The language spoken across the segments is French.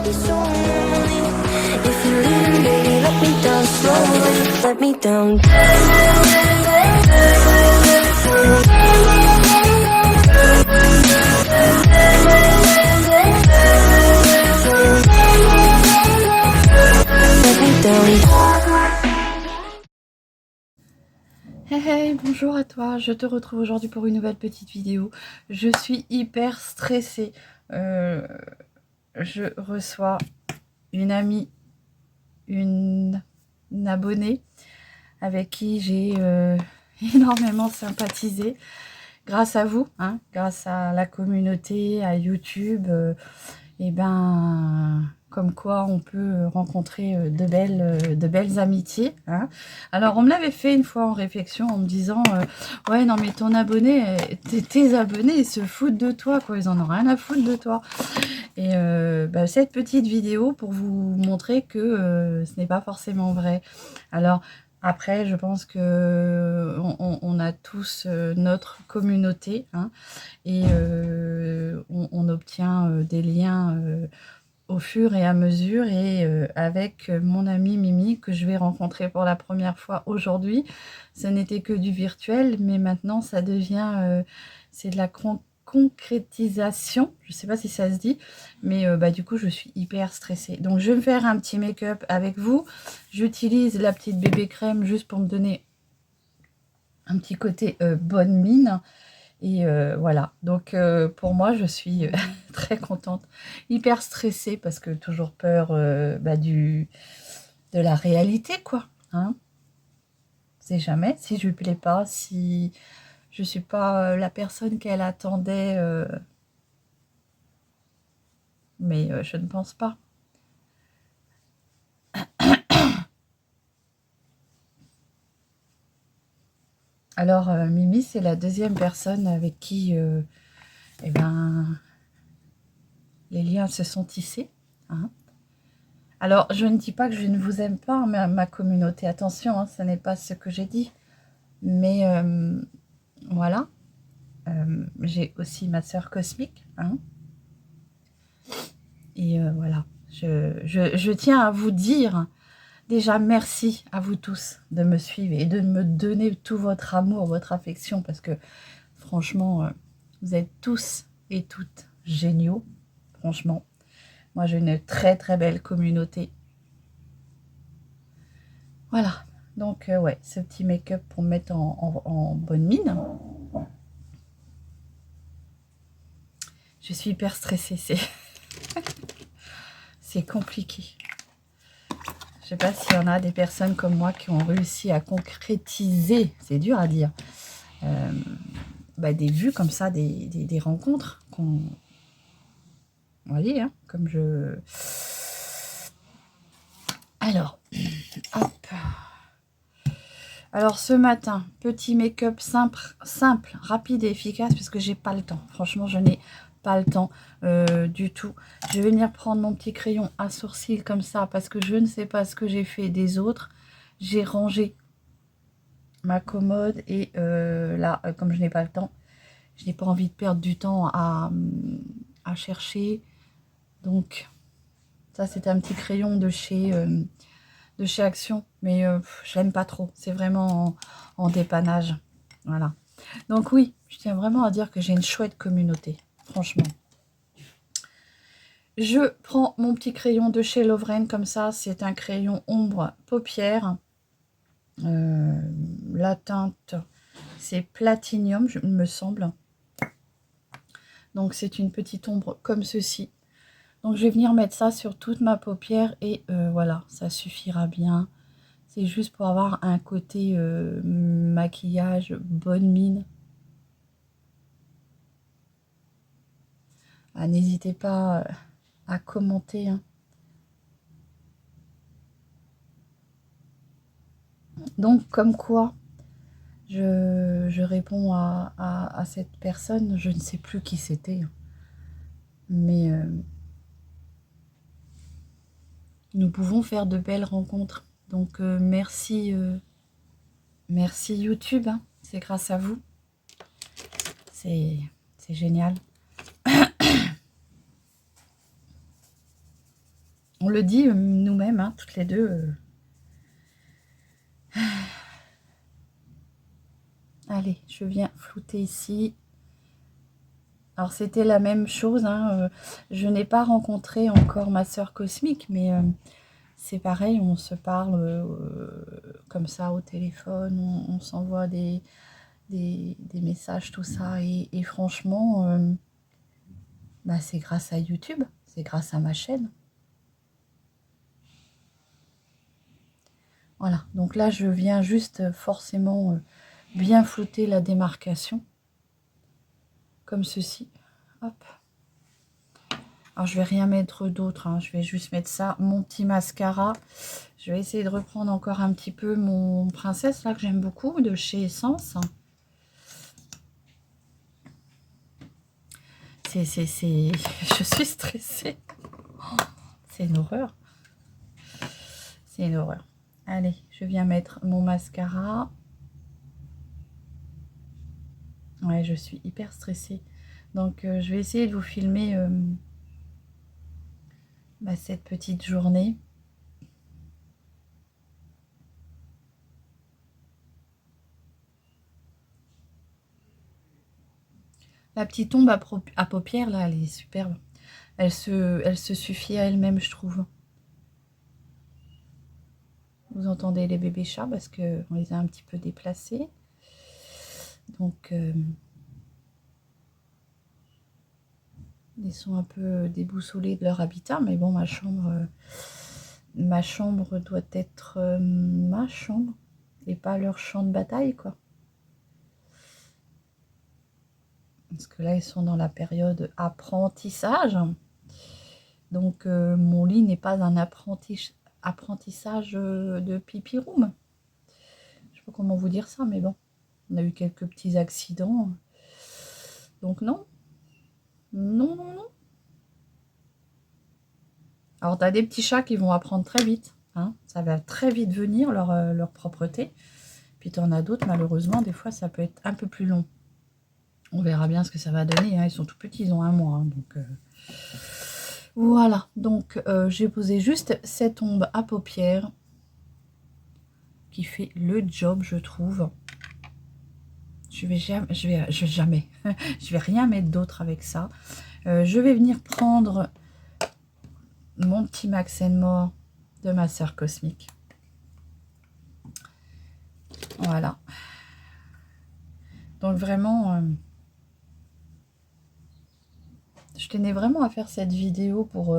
be so lonely. If you're leaving, baby, let me down slowly. Let me down. Let me down. Hey hey, bonjour à toi, je te retrouve aujourd'hui pour une nouvelle petite vidéo. Je suis hyper stressée. Je reçois une amie, une abonnée avec qui j'ai énormément sympathisé. Grâce à vous, hein, grâce à la communauté, à YouTube, et ben, comme quoi on peut rencontrer de belles amitiés. Hein. Alors, on me l'avait fait une fois en réflexion en me disant ouais, non, mais ton abonné, tes abonnés, ils se foutent de toi, quoi. Ils en ont rien à foutre de toi. Et bah, cette petite vidéo pour vous montrer que ce n'est pas forcément vrai. Alors, après, je pense que on a tous notre communauté, hein, et on obtient des liens au fur et à mesure. Et avec mon amie Mimi, que je vais rencontrer pour la première fois aujourd'hui, ce n'était que du virtuel, mais maintenant ça devient, c'est de la concrétisation, je ne sais pas si ça se dit, mais bah, du coup je suis hyper stressée. Donc je vais me faire un petit make-up avec vous. J'utilise la petite bébé crème juste pour me donner un petit côté bonne mine. Et voilà, donc pour moi je suis très contente, hyper stressée parce que toujours peur bah, de la réalité, quoi. Hein, c'est jamais, si je lui plais pas, si je suis pas la personne qu'elle attendait, mais je ne pense pas. Alors Mimi, c'est la deuxième personne avec qui eh ben, les liens se sont tissés. Hein. Alors, je ne dis pas que je ne vous aime pas, ma communauté. Attention, hein, ce n'est pas ce que j'ai dit. Mais voilà. J'ai aussi ma sœur cosmique. Hein. Et voilà. Je tiens à vous dire déjà merci à vous tous de me suivre et de me donner tout votre amour, votre affection. Parce que franchement, vous êtes tous et toutes géniaux. Franchement. Moi, j'ai une très très belle communauté. Voilà, donc ouais, ce petit make-up pour me mettre en bonne mine. Je suis hyper stressée, c'est compliqué. Je sais pas s'il y en a des personnes comme moi qui ont réussi à concrétiser, c'est dur à dire, bah, des vues comme ça, des rencontres qu'on... Vous voyez, hein, comme je... Alors, hop. Alors ce matin, petit make-up simple, rapide et efficace, puisque j'ai pas le temps. Franchement, je n'ai pas le temps du tout. Je vais venir prendre mon petit crayon à sourcils comme ça, parce que je ne sais pas ce que j'ai fait des autres. J'ai rangé ma commode et là, comme je n'ai pas le temps, je n'ai pas envie de perdre du temps à chercher. Donc, ça c'est un petit crayon de chez Action, mais je l'aime pas trop. C'est vraiment en dépannage. Voilà. Donc oui, je tiens vraiment à dire que j'ai une chouette communauté. Franchement. Je prends mon petit crayon de chez Lovren comme ça. C'est un crayon ombre paupière. La teinte, c'est Platinium, il me semble. Donc c'est une petite ombre comme ceci. Donc je vais venir mettre ça sur toute ma paupière et voilà, ça suffira bien. C'est juste pour avoir un côté maquillage, bonne mine. Ah, n'hésitez pas à commenter. Hein. Donc, comme quoi, je réponds à cette personne. Je ne sais plus qui c'était. Mais nous pouvons faire de belles rencontres. Donc, merci YouTube. Hein. C'est grâce à vous. C'est génial. On le dit nous-mêmes, hein, toutes les deux. Allez, je viens flouter ici. Alors, c'était la même chose. Hein, je n'ai pas rencontré encore ma sœur cosmique, mais c'est pareil, on se parle comme ça au téléphone, on s'envoie des messages, tout ça. Et franchement, bah, c'est grâce à YouTube, c'est grâce à ma chaîne. Voilà, donc là, je viens juste forcément bien flouter la démarcation. Comme ceci. Hop. Alors, je vais rien mettre d'autre. Hein. Je vais juste mettre ça. Mon petit mascara. Je vais essayer de reprendre encore un petit peu mon Princesse, là, que j'aime beaucoup, de chez Essence. Je suis stressée. Oh, c'est une horreur. C'est une horreur. Allez, je viens mettre mon mascara. Ouais, je suis hyper stressée. Donc, je vais essayer de vous filmer cette petite journée. La petite tombe à paupières, là, elle est superbe. Elle se suffit à elle-même, je trouve. Vous entendez les bébés chats parce qu'on les a un petit peu déplacés. Donc, ils sont un peu déboussolés de leur habitat. Mais bon, ma chambre doit être ma chambre et pas leur champ de bataille, quoi. Parce que là, ils sont dans la période apprentissage. Donc, mon lit n'est pas un apprentissage de pipi room. Je sais pas comment vous dire ça, mais bon. On a eu quelques petits accidents. Donc, non. Non, non, non. Alors, tu as des petits chats qui vont apprendre très vite. Hein. Ça va très vite venir, leur propreté. Puis, tu en as d'autres, malheureusement, des fois, ça peut être un peu plus long. On verra bien ce que ça va donner. Hein. Ils sont tout petits, ils ont 1 mois. Hein, donc, voilà. Donc, j'ai posé juste cette ombre à paupières qui fait le job, je trouve. Je vais jamais, je vais rien mettre d'autre avec ça. Je vais venir prendre mon petit Max More de ma sœur cosmique. Voilà. Donc vraiment, je tenais vraiment à faire cette vidéo pour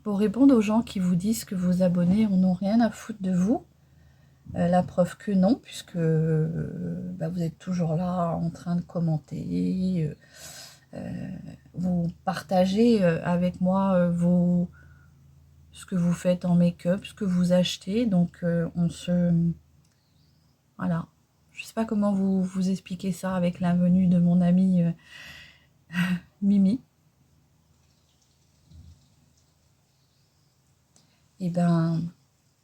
répondre aux gens qui vous disent que vos abonnés n'ont rien à foutre de vous. La preuve que non, puisque vous êtes toujours là en train de commenter, vous partagez avec moi ce que vous faites en make-up, ce que vous achetez. Donc voilà. Je ne sais pas comment vous expliquer ça avec la venue de mon amie Mimi. Et ben,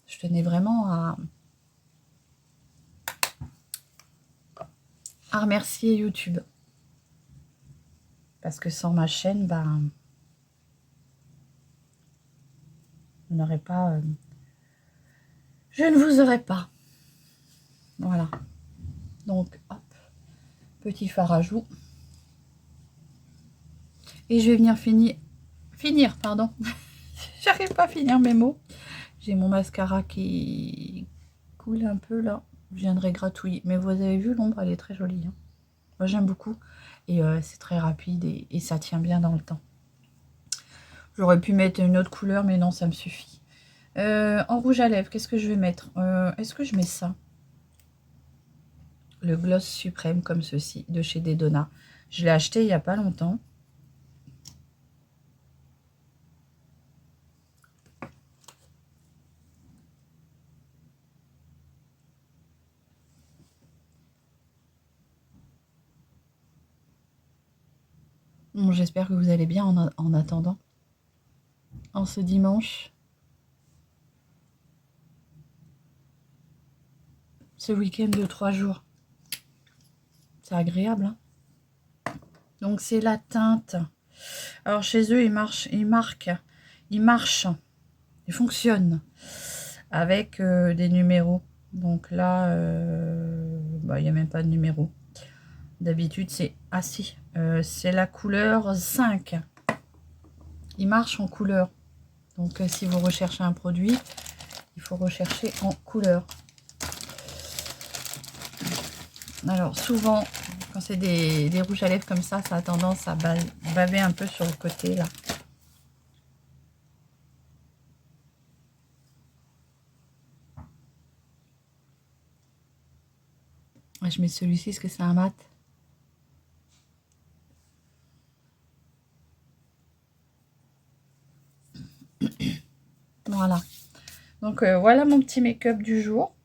je tenais vraiment à remercier YouTube. Parce que sans ma chaîne, vous n'aurez pas... je ne vous aurais pas. Voilà. Donc, hop. Petit fard à joues. Et je vais venir finir, pardon. J'arrive pas à finir mes mots. J'ai mon mascara qui coule un peu là. Je viendrai gratouiller. Mais vous avez vu, l'ombre, elle est très jolie. Hein. Moi, j'aime beaucoup. Et c'est très rapide et ça tient bien dans le temps. J'aurais pu mettre une autre couleur, mais non, ça me suffit. En rouge à lèvres, qu'est-ce que je vais mettre? Est-ce que je mets ça? Le gloss suprême comme ceci, de chez Dedona. Je l'ai acheté il n'y a pas longtemps. Bon, j'espère que vous allez bien en attendant. En ce dimanche. Ce week-end de 3 jours. C'est agréable, hein? Donc c'est la teinte. Alors chez eux, ils fonctionnent avec des numéros. Donc là, il n'y a même pas de numéro. D'habitude, c'est assis. C'est la couleur 5. Il marche en couleur. Donc si vous recherchez un produit, il faut rechercher en couleur. Alors souvent, quand c'est des rouges à lèvres comme ça, ça a tendance à baver un peu sur le côté là. Je mets celui-ci parce que c'est un mat. Voilà. Donc voilà mon petit make-up du jour.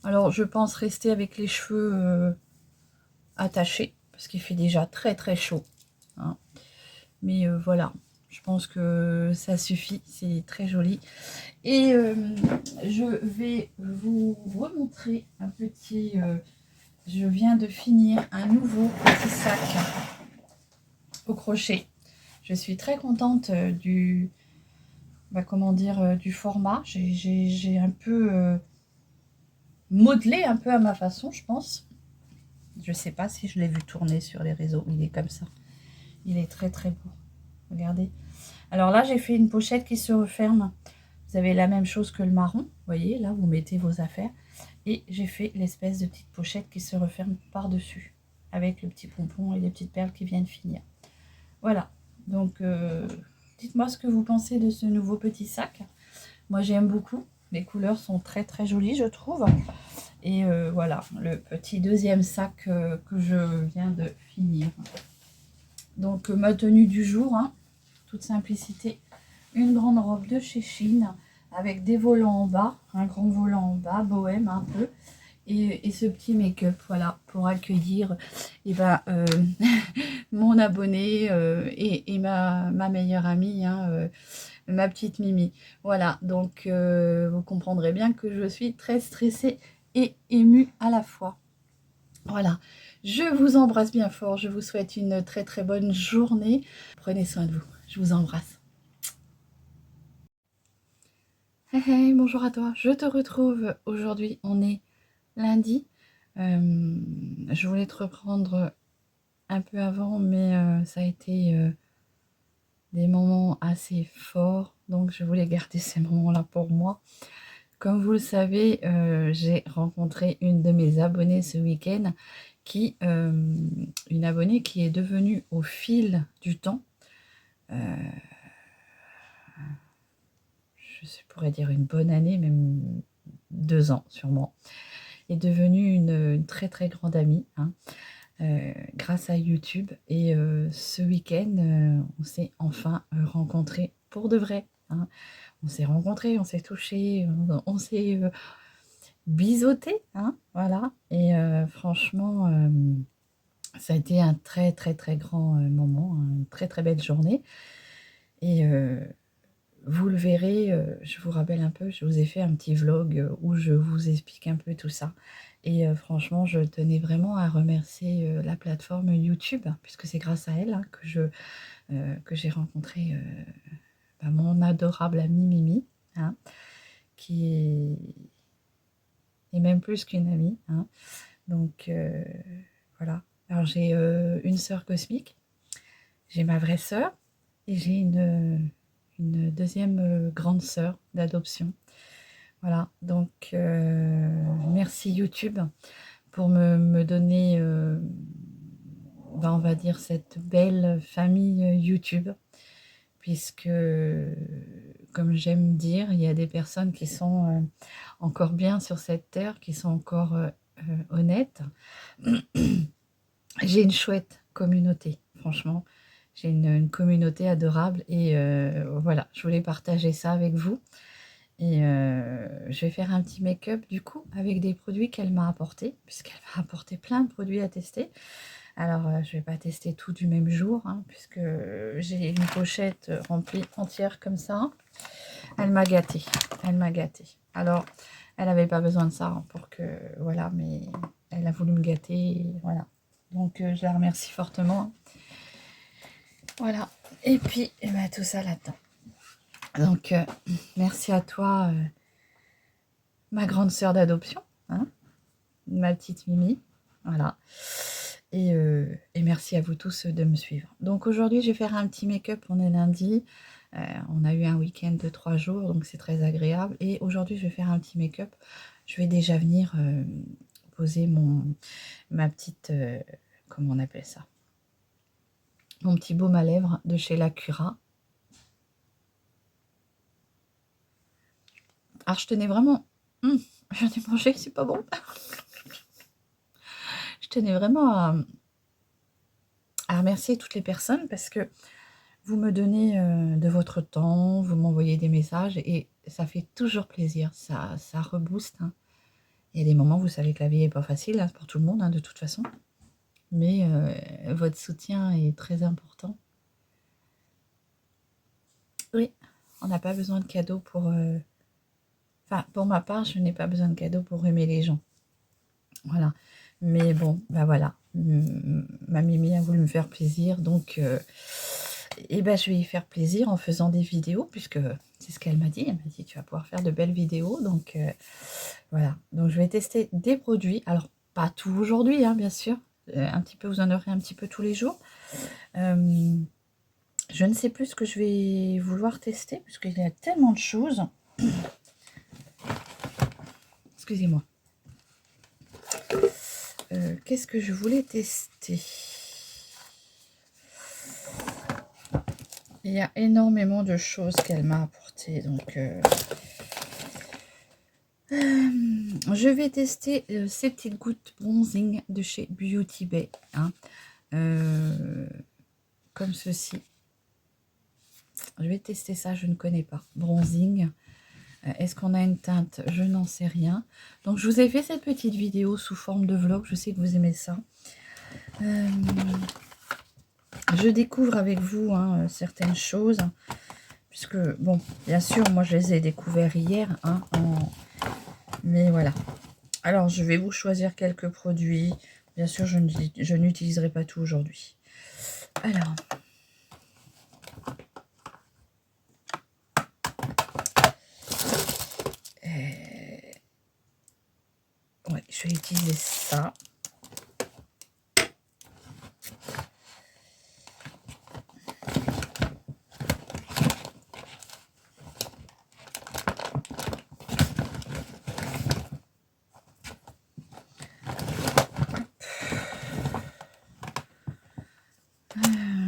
Alors je pense rester avec les cheveux attachés parce qu'il fait déjà très très chaud. Hein. Mais voilà, je pense que ça suffit, c'est très joli. Et je vais vous remontrer un petit... je viens de finir un nouveau petit sac au crochet. Je suis très contente du... comment dire, du format. J'ai un peu modelé un peu à ma façon, je pense. Je sais pas si je l'ai vu tourner sur les réseaux. Il est comme ça. Il est très très beau. Regardez. Alors là, j'ai fait une pochette qui se referme. Vous avez la même chose que le marron. Vous voyez, là, vous mettez vos affaires. Et j'ai fait l'espèce de petite pochette qui se referme par-dessus. Avec le petit pompon et les petites perles qui viennent finir. Voilà. Donc, dites-moi ce que vous pensez de ce nouveau petit sac. Moi, j'aime beaucoup. Les couleurs sont très très jolies, je trouve. Et voilà, le petit deuxième sac que je viens de finir. Donc, ma tenue du jour, hein, toute simplicité. Une grande robe de chez Shein avec des volants en bas, un grand volant en bas, bohème un peu. Et ce petit make-up, voilà, pour accueillir mon abonné et ma meilleure amie, hein, ma petite Mimi. Voilà, donc vous comprendrez bien que je suis très stressée et émue à la fois. Voilà, je vous embrasse bien fort, je vous souhaite une très très bonne journée. Prenez soin de vous, je vous embrasse. Hey, hey, bonjour à toi, je te retrouve aujourd'hui, on est lundi. Je voulais te reprendre un peu avant, mais ça a été des moments assez forts, donc je voulais garder ces moments-là pour moi. Comme vous le savez, j'ai rencontré une de mes abonnées ce week-end, une abonnée qui est devenue au fil du temps, je pourrais dire une bonne année, même 2 ans sûrement, est devenue une très très grande amie, hein, grâce à YouTube. Et ce week-end, on s'est enfin rencontrés pour de vrai. Hein. On s'est rencontrés, on s'est touchés, on s'est biseautés, hein, voilà. Et franchement, ça a été un très très très grand moment, une très très belle journée. Et vous le verrez, je vous rappelle un peu, je vous ai fait un petit vlog où je vous explique un peu tout ça. Et franchement, je tenais vraiment à remercier la plateforme YouTube, puisque c'est grâce à elle, hein, que j'ai rencontré mon adorable amie Mimi, hein, qui est même plus qu'une amie. Hein. Donc voilà. Alors j'ai une sœur cosmique, j'ai ma vraie sœur et j'ai une deuxième grande sœur d'adoption. Voilà, donc merci YouTube pour me donner, on va dire, cette belle famille YouTube, puisque, comme j'aime dire, il y a des personnes qui sont encore bien sur cette terre, qui sont encore honnêtes. J'ai une chouette communauté, franchement. J'ai une communauté adorable et voilà, je voulais partager ça avec vous. Et je vais faire un petit make-up du coup avec des produits qu'elle m'a apportés, puisqu'elle m'a apporté plein de produits à tester. Alors je vais pas tester tout du même jour, hein, puisque j'ai une pochette remplie entière comme ça. Elle m'a gâtée, elle m'a gâtée. Alors elle n'avait pas besoin de ça, hein, pour que, voilà, mais elle a voulu me gâter, et voilà. Donc que je la remercie fortement. Voilà. Et puis, eh ben, tout ça là-dedans. Donc, merci à toi, ma grande sœur d'adoption, hein, ma petite Mimi. Voilà. Et merci à vous tous de me suivre. Donc, aujourd'hui, je vais faire un petit make-up. On est lundi. On a eu un week-end de 3 jours, donc c'est très agréable. Et aujourd'hui, je vais faire un petit make-up. Je vais déjà venir poser ma petite... comment on appelle ça? Mon petit baume à lèvres de chez Lacura. Alors, je tenais vraiment... j'en ai mangé, c'est pas bon. Je tenais vraiment à remercier toutes les personnes parce que vous me donnez de votre temps, vous m'envoyez des messages et ça fait toujours plaisir, ça rebooste. Hein. Il y a des moments, vous savez que la vie n'est pas facile hein, pour tout le monde, hein, de toute façon. Mais votre soutien est très important. Oui, on n'a pas besoin de cadeaux pour... Enfin, pour ma part, je n'ai pas besoin de cadeaux pour aimer les gens. Voilà. Mais bon, ben voilà. Ma Mimi a voulu me faire plaisir, donc... et ben, je vais y faire plaisir en faisant des vidéos, puisque c'est ce qu'elle m'a dit. Elle m'a dit, tu vas pouvoir faire de belles vidéos. Donc, voilà. Donc, je vais tester des produits. Alors, pas tout aujourd'hui, hein, bien sûr. Un petit peu, vous en aurez un petit peu tous les jours. Je ne sais plus ce que je vais vouloir tester, puisqu'il y a tellement de choses. Excusez-moi. Qu'est-ce que je voulais tester? Il y a énormément de choses qu'elle m'a apportées, donc je vais tester ces petites gouttes bronzing de chez Beauty Bay, hein, comme ceci. Je vais tester ça, je ne connais pas. Bronzing. Est-ce qu'on a une teinte? Je n'en sais rien. Donc, je vous ai fait cette petite vidéo sous forme de vlog. Je sais que vous aimez ça. Je découvre avec vous hein, certaines choses. Puisque, bon, bien sûr, moi, je les ai découvertes hier. Hein, mais voilà. Alors, je vais vous choisir quelques produits. Bien sûr, je n'utiliserai pas tout aujourd'hui. Alors... ouais, je vais utiliser ça.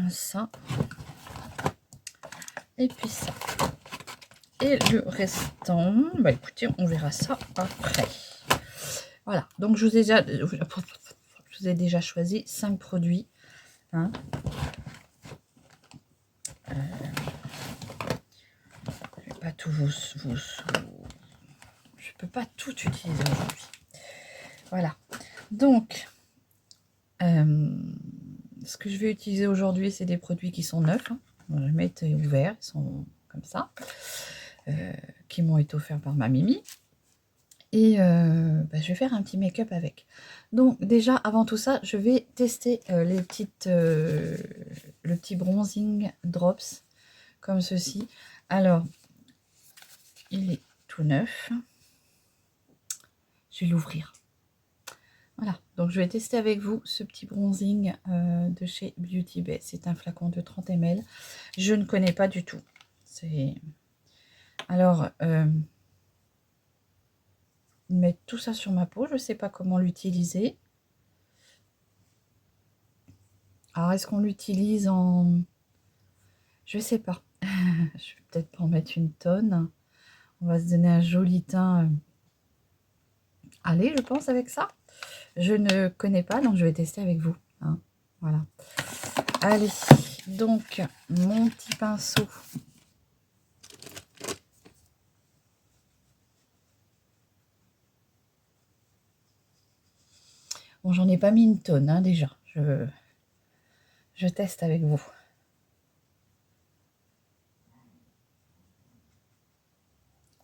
Ça. Et puis ça. Et le restant, bah écoutez, on verra ça après. Voilà, donc je vous ai déjà choisi 5 produits. Hein. Je vais pas tout je peux pas tout utiliser aujourd'hui. Voilà. Donc, ce que je vais utiliser aujourd'hui, c'est des produits qui sont neufs. Hein. Je vais mettre ouverts, ils sont comme ça. Qui m'ont été offerts par ma Mimi. Et bah, je vais faire un petit make-up avec. Donc déjà, avant tout ça, je vais tester le petit bronzing drops, comme ceci. Alors, il est tout neuf. Je vais l'ouvrir. Voilà, donc je vais tester avec vous ce petit bronzing de chez Beauty Bay. C'est un flacon de 30 ml. Je ne connais pas du tout. Alors, mettre tout ça sur ma peau, je ne sais pas comment l'utiliser. Alors, est-ce qu'on l'utilise en... Je ne sais pas. Je vais peut-être pas en mettre une tonne. On va se donner un joli teint. Allez, je pense, avec ça. Je ne connais pas, donc je vais tester avec vous. Hein. Voilà. Allez, donc, mon petit pinceau. Bon, j'en ai pas mis une tonne, hein, déjà. Je teste avec vous.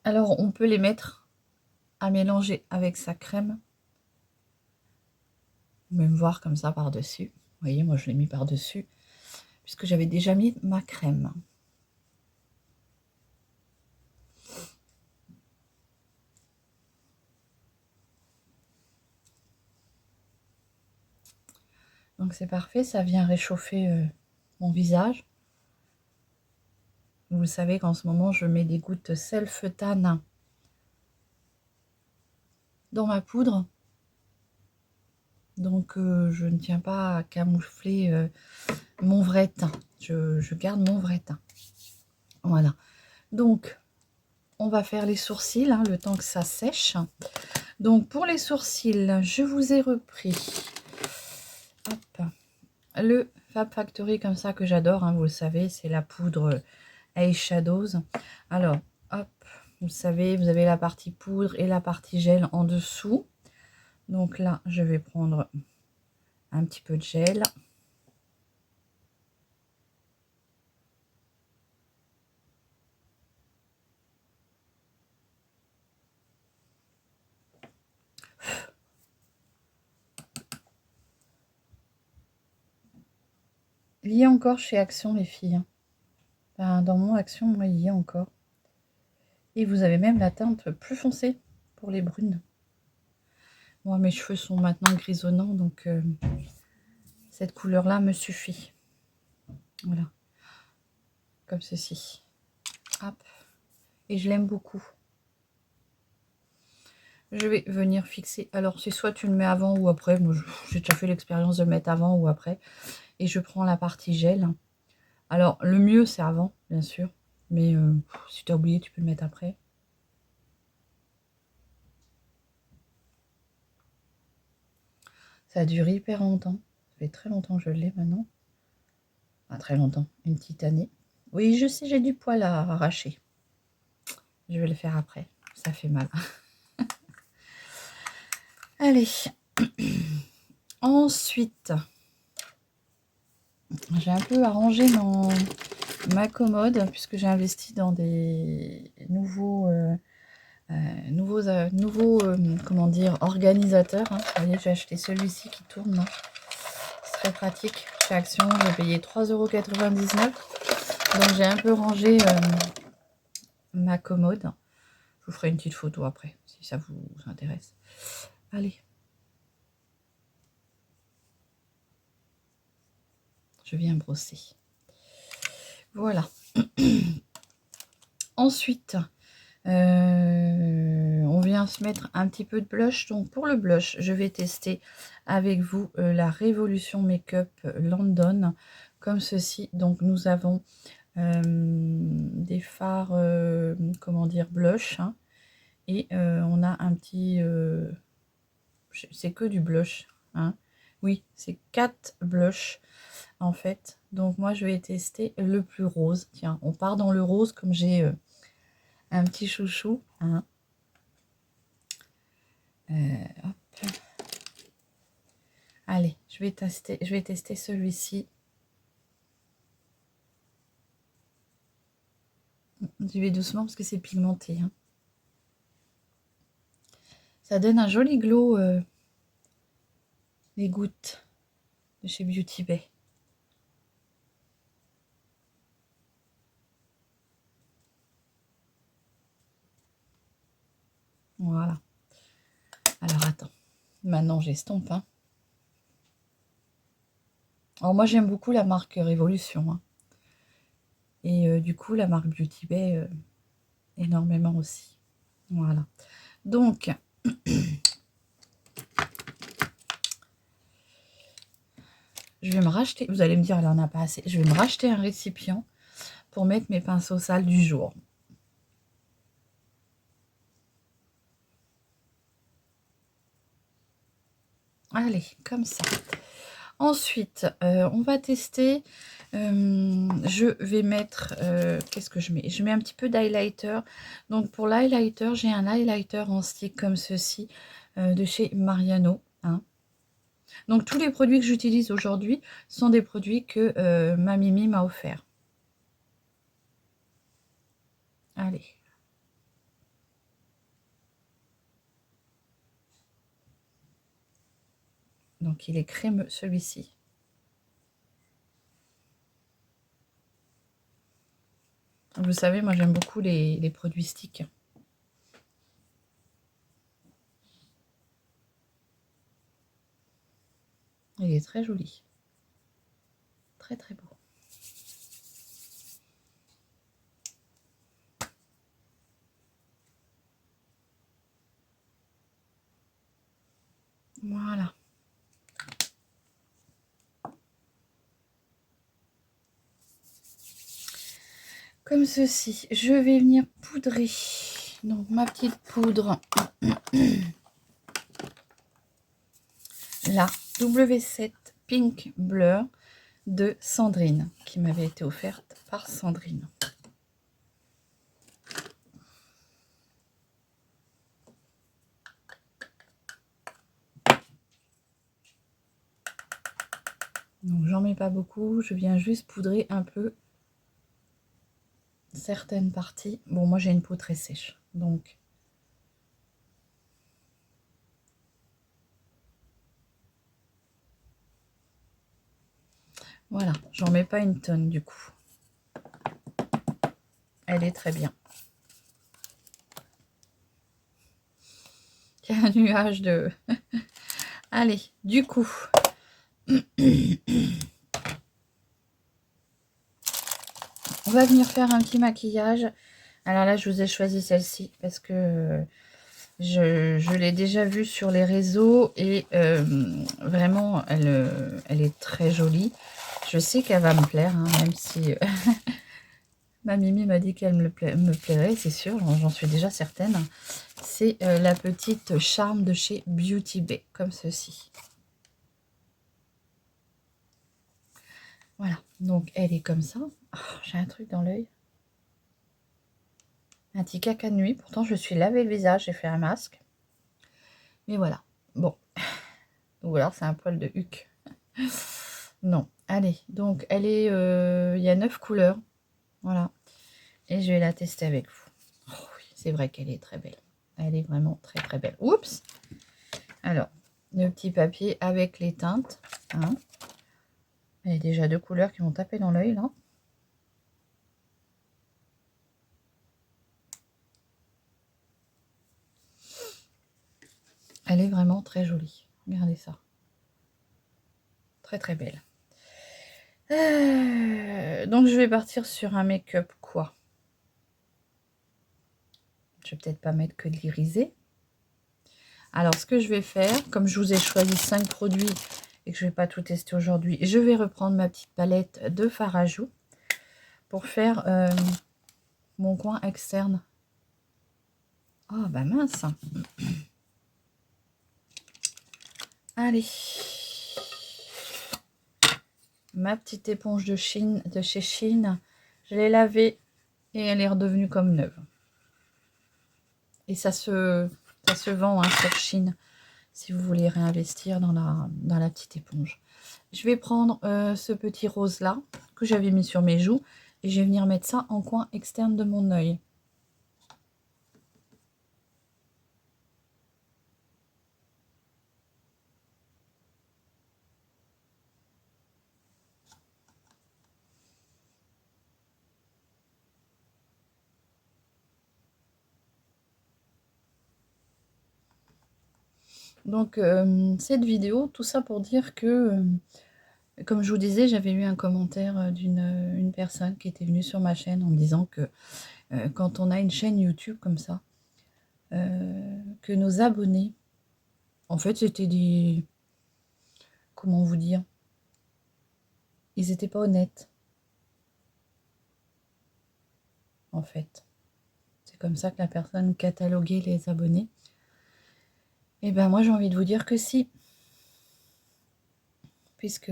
Alors, on peut les mettre à mélanger avec sa crème. Même voir comme ça par-dessus. Vous voyez, moi je l'ai mis par-dessus, puisque j'avais déjà mis ma crème. Donc c'est parfait, ça vient réchauffer mon visage. Vous le savez qu'en ce moment, je mets des gouttes Self-Tan dans ma poudre. Donc je ne tiens pas à camoufler mon vrai teint. Je garde mon vrai teint. Voilà. Donc, on va faire les sourcils, hein, le temps que ça sèche. Donc, pour les sourcils, je vous ai repris hop, le Fab Factory comme ça que j'adore. Hein, vous le savez, c'est la poudre Eyeshadows. Alors, hop, vous savez, vous avez la partie poudre et la partie gel en dessous. Donc là, je vais prendre un petit peu de gel. Il y a encore chez Action, les filles. Hein. Enfin, dans mon Action, moi, il y a encore. Et vous avez même la teinte plus foncée pour les brunes. Moi, mes cheveux sont maintenant grisonnants, donc cette couleur-là me suffit. Voilà. Comme ceci. Hop. Et je l'aime beaucoup. Je vais venir fixer. Alors, c'est soit tu le mets avant ou après. Moi, j'ai déjà fait l'expérience de le mettre avant ou après. Et je prends la partie gel. Alors, le mieux, c'est avant, bien sûr. Mais si tu as oublié, tu peux le mettre après. Ça dure hyper longtemps. Ça fait très longtemps que je l'ai maintenant. Pas très longtemps, une petite année. Oui, je sais, j'ai du poil à arracher. Je vais le faire après. Ça fait mal. Allez. Ensuite, j'ai un peu arrangé ma commode puisque j'ai investi dans des nouveaux comment dire, organisateurs. Hein. Vous voyez, j'ai acheté celui-ci qui tourne. C'est très pratique. Chez Action, j'ai payé 3,99 €. Donc j'ai un peu rangé ma commode. Je vous ferai une petite photo après, si ça vous intéresse. Allez. Je viens brosser. Voilà. Ensuite, on vient se mettre un petit peu de blush. Donc pour le blush, je vais tester avec vous la Révolution Makeup London. Comme ceci. Donc nous avons des fards, comment dire, blush. Hein, et on a un petit... c'est que du blush. Hein. Oui, c'est 4 blushs en fait. Donc moi je vais tester le plus rose. Tiens, on part dans le rose comme j'ai un petit chouchou. Hein. Hop. Allez, je vais tester celui-ci. J'y vais doucement parce que c'est pigmenté. Hein. Ça donne un joli glow, les gouttes de chez Beauty Bay. Voilà. Alors attends, maintenant j'estompe. Hein. Alors moi j'aime beaucoup la marque Révolution. Hein. Et du coup la marque Beauty Bay énormément aussi. Voilà. Donc je vais me racheter, vous allez me dire elle en a pas assez, je vais me racheter un récipient pour mettre mes pinceaux sales du jour. Allez, comme ça. Ensuite, on va tester. Je vais mettre... qu'est-ce que je mets? Je mets un petit peu d'highlighter. Donc, pour l'highlighter, j'ai un highlighter en stick comme ceci de chez Mariano. Hein. Donc, tous les produits que j'utilise aujourd'hui sont des produits que ma Mimi m'a offert. Allez. Donc il est crémeux celui-ci. Vous savez, moi j'aime beaucoup les produits sticks. Il est très joli. Très très beau. Voilà. Comme ceci. Je vais venir poudrer. Donc ma petite poudre. La W7 Pink Blur de Sandrine, qui m'avait été offerte par Sandrine. Donc j'en mets pas beaucoup, je viens juste poudrer un peu certaines parties. Bon, moi j'ai une peau très sèche, donc voilà, j'en mets pas une tonne du coup. Elle est très bien. Il y a un nuage de... Allez, du coup... On va venir faire un petit maquillage. Alors là, je vous ai choisi celle-ci parce que je l'ai déjà vue sur les réseaux et vraiment, elle est très jolie. Je sais qu'elle va me plaire, hein, même si ma Mimi m'a dit qu'elle me plairait, c'est sûr, j'en suis déjà certaine. C'est la petite Charme de chez Beauty Bay, comme ceci. Voilà, donc elle est comme ça. Oh, j'ai un truc dans l'œil. Un petit caca de nuit. Pourtant, je suis lavé le visage, j'ai fait un masque. Mais voilà. Bon. Ou alors, c'est un poil de huc. Non. Allez. Donc, elle est... il y a 9 couleurs. Voilà. Et je vais la tester avec vous. Oh, oui, c'est vrai qu'elle est très belle. Elle est vraiment très, très belle. Oups. Alors, le petit papier avec les teintes. Hein. Il y a déjà 2 couleurs qui vont taper dans l'œil, là. Elle est vraiment très jolie. Regardez ça. Très très belle. Donc je vais partir sur un make-up quoi. Je vais peut-être pas mettre que de l'irisé. Alors ce que je vais faire, comme je vous ai choisi 5 produits et que je vais pas tout tester aujourd'hui, je vais reprendre ma petite palette de fard à joues pour faire mon coin externe. Oh bah mince. Allez. Ma petite éponge de Chine, de chez Chine, je l'ai lavée et elle est redevenue comme neuve. Et ça se vend hein, sur Chine si vous voulez réinvestir dans la petite éponge. Je vais prendre ce petit rose là que j'avais mis sur mes joues et je vais venir mettre ça en coin externe de mon œil. Donc cette vidéo, tout ça pour dire que, comme je vous disais, j'avais eu un commentaire d'une personne qui était venue sur ma chaîne en me disant que quand on a une chaîne YouTube comme ça, que nos abonnés, en fait c'était des... Comment vous dire? Ils n'étaient pas honnêtes. En fait. C'est comme ça que la personne cataloguait les abonnés. Et ben moi j'ai envie de vous dire que si. Puisque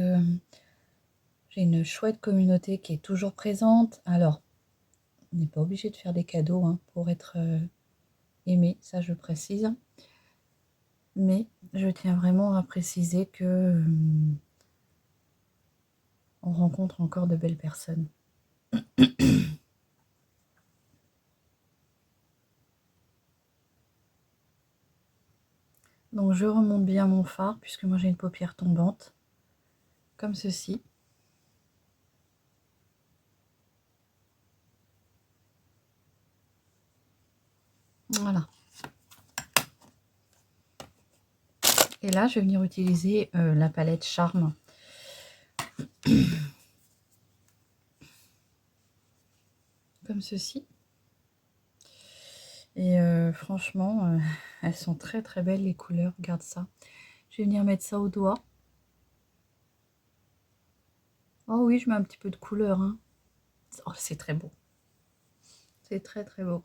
j'ai une chouette communauté qui est toujours présente. Alors, on n'est pas obligé de faire des cadeaux hein, pour être aimé, ça je précise. Mais je tiens vraiment à préciser que on rencontre encore de belles personnes. Donc je remonte bien mon fard, puisque moi j'ai une paupière tombante, comme ceci. Voilà. Et là, je vais venir utiliser la palette Charme. Comme ceci. Et franchement, elles sont très très belles les couleurs. Regarde ça. Je vais venir mettre ça au doigt. Oh oui, je mets un petit peu de couleur. Hein. Oh, c'est très beau. C'est très très beau.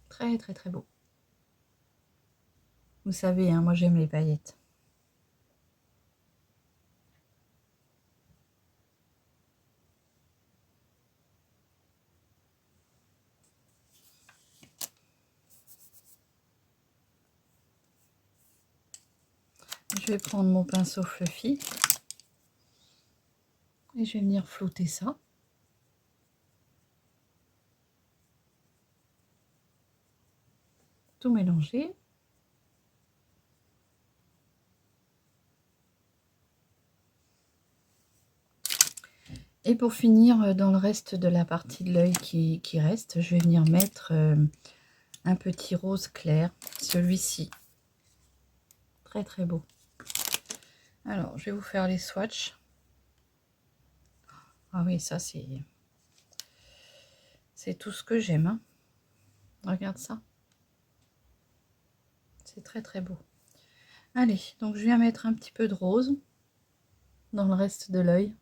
Très très très beau. Vous savez, hein, moi j'aime les paillettes. Je vais prendre mon pinceau fluffy. Et je vais venir flouter ça. Tout mélanger. Et pour finir, dans le reste de la partie de l'œil qui reste, je vais venir mettre un petit rose clair, celui-ci. Très très beau. Alors, je vais vous faire les swatchs. Ah oui, ça c'est tout ce que j'aime. Hein. Regarde ça. C'est très très beau. Allez, donc je viens mettre un petit peu de rose dans le reste de l'œil.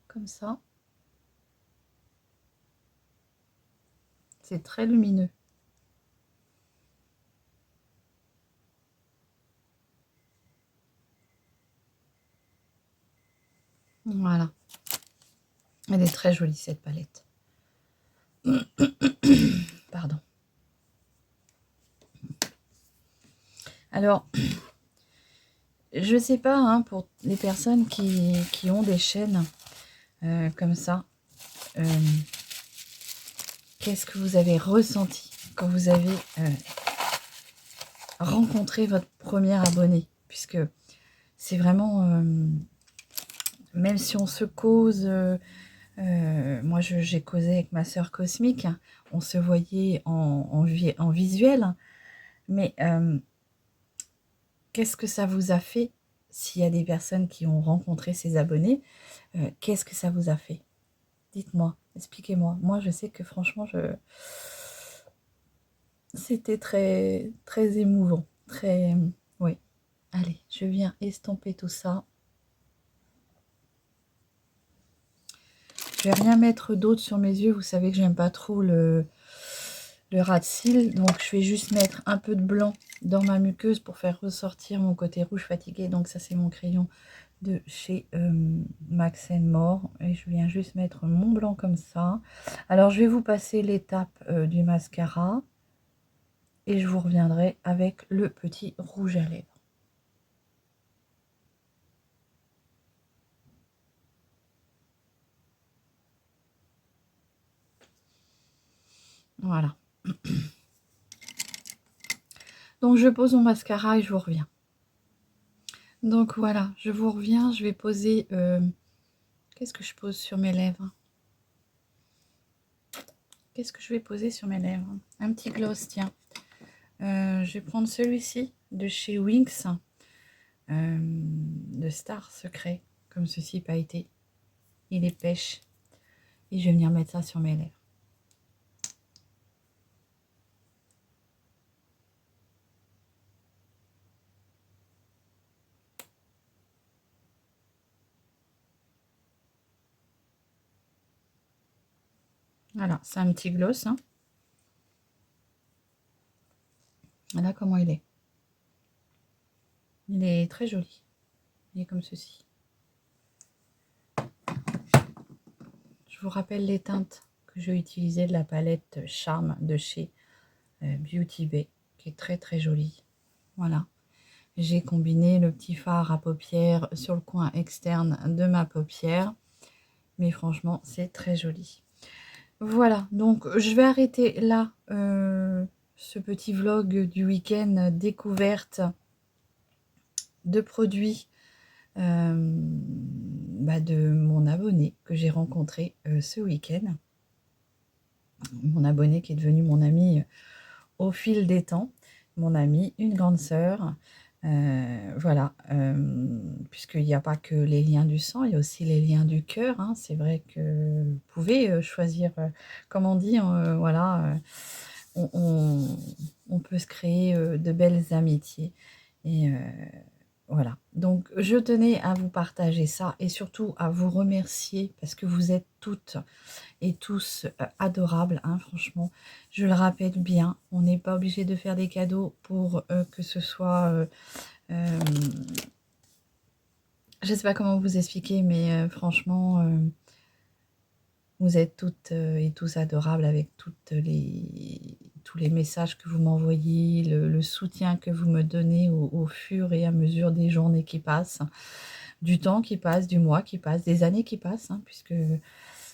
Comme ça. C'est très lumineux. Voilà. Elle est très jolie cette palette. Pardon. Alors, je sais pas, hein, pour les personnes qui ont des chaînes comme ça, qu'est-ce que vous avez ressenti quand vous avez rencontré votre premier abonné? Puisque c'est vraiment, même si on se cause, moi j'ai causé avec ma sœur cosmique, hein, on se voyait en visuel, mais qu'est-ce que ça vous a fait? S'il y a des personnes qui ont rencontré ces abonnés, qu'est-ce que ça vous a fait? Dites-moi, expliquez-moi. Moi, je sais que franchement, c'était très, très émouvant. Très... Oui. Allez, je viens estomper tout ça. Je vais rien mettre d'autre sur mes yeux. Vous savez que j'aime pas trop le ras de cils. Donc, je vais juste mettre un peu de blanc dans ma muqueuse pour faire ressortir mon côté rouge fatigué. Donc, ça, c'est mon crayon de chez Max More. Et je viens juste mettre mon blanc comme ça. Alors, je vais vous passer l'étape du mascara. Et je vous reviendrai avec le petit rouge à lèvres. Voilà. Donc, je pose mon mascara et je vous reviens. Donc, voilà, je vous reviens. Je vais poser... qu'est-ce que je pose sur mes lèvres? Qu'est-ce que je vais poser sur mes lèvres? Un petit gloss, tiens. Je vais prendre celui-ci de chez Winx. De Star Secret. Comme ceci, pailleté. Il est pêche. Et je vais venir mettre ça sur mes lèvres. Voilà, c'est un petit gloss. Hein. Voilà comment il est. Il est très joli. Il est comme ceci. Je vous rappelle les teintes que je vais utiliser de la palette Charme de chez Beauty Bay, qui est très très jolie. Voilà. J'ai combiné le petit fard à paupières sur le coin externe de ma paupière. Mais franchement, c'est très joli. Voilà, donc je vais arrêter là ce petit vlog du week-end découverte de produits de mon abonné que j'ai rencontré ce week-end. Mon abonné qui est devenu mon ami au fil des temps, mon ami, une grande sœur. Voilà, puisqu'il n'y a pas que les liens du sang, il y a aussi les liens du cœur. Hein. C'est vrai que vous pouvez choisir, comme on dit, voilà, on peut se créer de belles amitiés. Et voilà, donc je tenais à vous partager ça et surtout à vous remercier parce que vous êtes toutes et tous adorables, hein, franchement. Je le rappelle bien, on n'est pas obligé de faire des cadeaux pour que ce soit... je ne sais pas comment vous expliquer, mais franchement, vous êtes toutes et tous adorables avec tous les messages que vous m'envoyez, le soutien que vous me donnez au fur et à mesure des journées qui passent, du temps qui passe, du mois qui passe, des années qui passent, hein, puisque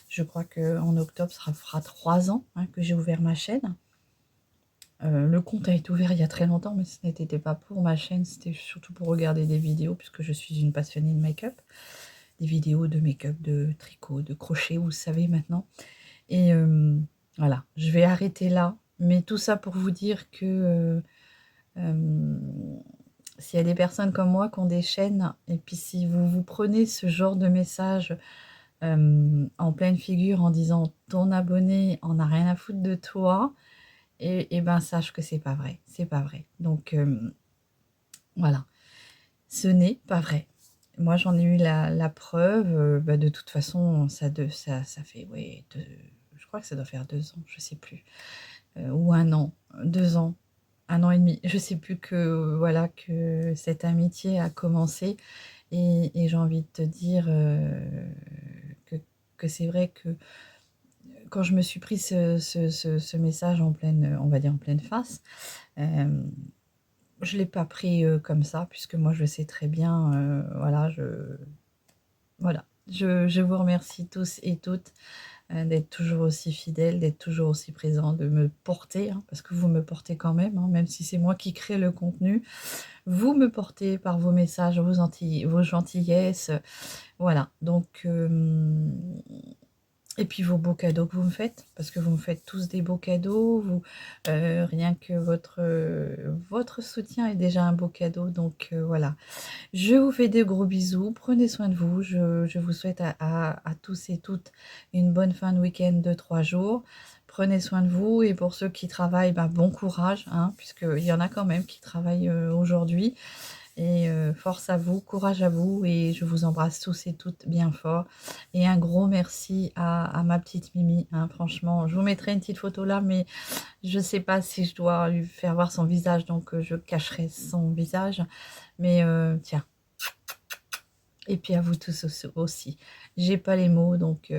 je crois qu'en octobre, ça fera 3 ans hein, que j'ai ouvert ma chaîne. Le compte a été ouvert il y a très longtemps, mais ce n'était pas pour ma chaîne, c'était surtout pour regarder des vidéos, puisque je suis une passionnée de make-up. Des vidéos de make-up, de tricot, de crochet, vous savez maintenant. Et voilà, je vais arrêter là. Mais tout ça pour vous dire que s'il y a des personnes comme moi qui ont des chaînes, et puis si vous prenez ce genre de message en pleine figure en disant ton abonné en a rien à foutre de toi, et ben sache que c'est pas vrai, c'est pas vrai. Donc voilà, ce n'est pas vrai. Moi j'en ai eu la preuve, de toute façon ça fait ouais, je crois que ça doit faire 2 ans, je sais plus, ou 1 an, 2 ans, 1 an et demi, je sais plus que voilà que cette amitié a commencé et j'ai envie de te dire que c'est vrai que quand je me suis pris ce message en pleine, on va dire en pleine face, je ne l'ai pas pris comme ça, puisque moi je sais très bien, voilà, je vous remercie tous et toutes d'être toujours aussi fidèles, d'être toujours aussi présents, de me porter, hein, parce que vous me portez quand même, hein, même si c'est moi qui crée le contenu, vous me portez par vos messages, vos gentillesses, voilà, donc et puis vos beaux cadeaux que vous me faites, parce que vous me faites tous des beaux cadeaux, rien que votre soutien est déjà un beau cadeau, donc voilà. Je vous fais des gros bisous, prenez soin de vous, je vous souhaite à tous et toutes une bonne fin de week-end de 3 jours. Prenez soin de vous et pour ceux qui travaillent, bon courage, hein, puisqu'il y en a quand même qui travaillent aujourd'hui. Et force à vous, courage à vous et je vous embrasse tous et toutes bien fort. Et un gros merci à ma petite Mimi, hein, franchement. Je vous mettrai une petite photo là, mais je ne sais pas si je dois lui faire voir son visage, donc je cacherai son visage. Mais tiens. Et puis à vous tous aussi. J'ai pas les mots, donc